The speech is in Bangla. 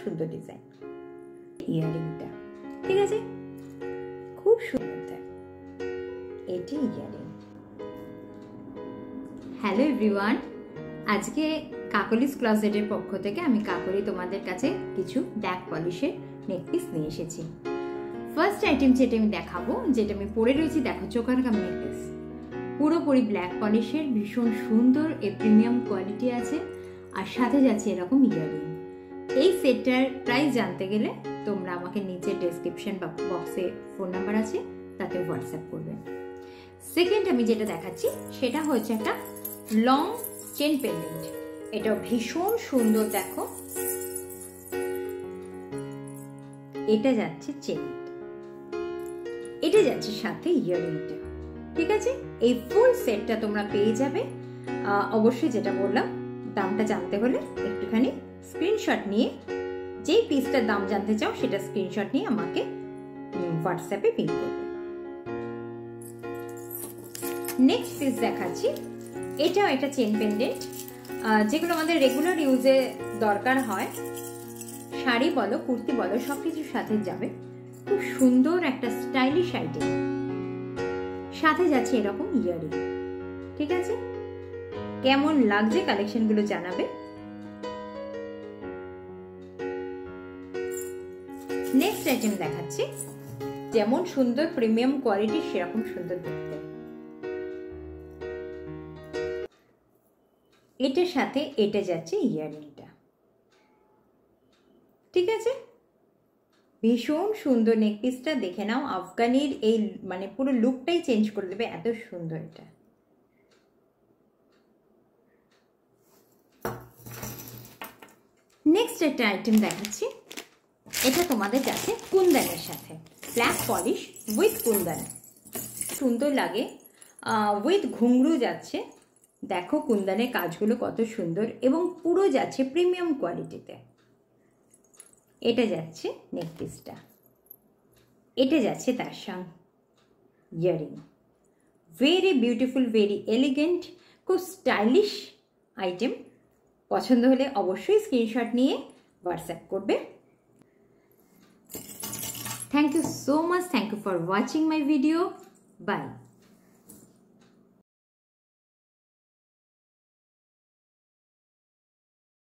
সুন্দর ডিজাইন। ইয়ারিংটা ঠিক আছে, খুব সুন্দর। এটি ইয়ারিং। হ্যালো এভরিওয়ান, আজকে কাকলিস ক্লজেটের পক্ষ থেকে আমি কাকলি তোমাদের কাছে কিছু ব্ল্যাক পলিশের নেকপিস নিয়ে এসেছি। ফার্স্ট আইটেম যেটা আমি দেখাবো, যেটা আমি পরে রয়েছি, দেখো চোকার কাম নেকপিস, পুরোপুরি ব্ল্যাক পলিশের, ভীষণ সুন্দর, এ প্রিমিয়াম কোয়ালিটি আছে, আর সাথে যাচ্ছে এরকম ইয়ারিং। এই সেটটার প্রাইস জানতে গেলে তোমরা আমাকে নিচে ডেসক্রিপশন বক্সে ফোন নাম্বার আছে, তাতে হোয়াটসঅ্যাপ করবে। সেকেন্ড আমি যেটা দেখাচ্ছি সেটা হচ্ছে একটা লং চেন পেন্ডেন্ট। এটা ভীষণ সুন্দর, দেখো এটা যাচ্ছে চেন, এটা যাচ্ছে সাথে ইয়ারিংটা। ঠিক আছে, এই ফুল সেটটা তোমরা পেয়ে যাবে। অবশ্যই যেটা বললাম, দামটা জানতে হলে একটুখানি স্ক্রিনশট নিয়ে, যেই পিসটার দাম জানতে চাও সেটা স্ক্রিনশট নিয়ে আমাকে হোয়াটসঅ্যাপে পিন করবে। নেক্সট পিস দেখাচ্ছি, এটাও একটা চেন পেন্ডেন্ট, যেগুলো আমাদের রেগুলার ইউজে দরকার হয়, শাড়ি বলো কুর্তি বলো সবকিছুর সাথে যাবে। খুব সুন্দর একটা স্টাইলিশ আইটেম, সাথে যাচ্ছে এরকম ইয়ারিং। ঠিক আছে, কেমন লাগছে কালেকশনগুলো জানাবে। নেক্সট আইটেম দেখাচ্ছি, যেমন সুন্দর প্রিমিয়াম কোয়ালিটি সেরকম সুন্দর দেখতে। এটার সাথে এটা যাচ্ছে ইয়ারিংটা। ঠিক আছে, ভীষণ সুন্দর নেকপিসটা, দেখে নাও। আফগানির এই মানে পুরো লুকটাই চেঞ্জ করে দেবে, এত সুন্দর এটা। নেক্সট একটা আইটেম দেখাচ্ছি, এটা তোমাদের যাচ্ছে কুন্দনের সাথে, ব্ল্যাক পলিশ উইথ কুন্দন, সুন্দর লাগে, উইথ ঘুংরু যাচ্ছে। দেখো কুন্দনের কাজগুলো কত সুন্দর, এবং পুরো যাচ্ছে প্রিমিয়াম কোয়ালিটিতে। এটা যাচ্ছে নেকপিসটা, এটা যাচ্ছে তার সঙ্গে earring. Very beautiful, very elegant, খুব স্টাইলিশ আইটেম। পছন্দ হলে অবশ্যই স্ক্রিনশট নিয়ে হোয়াটসঅ্যাপ করবে। Thank you so much. Thank you for watching my video. Bye.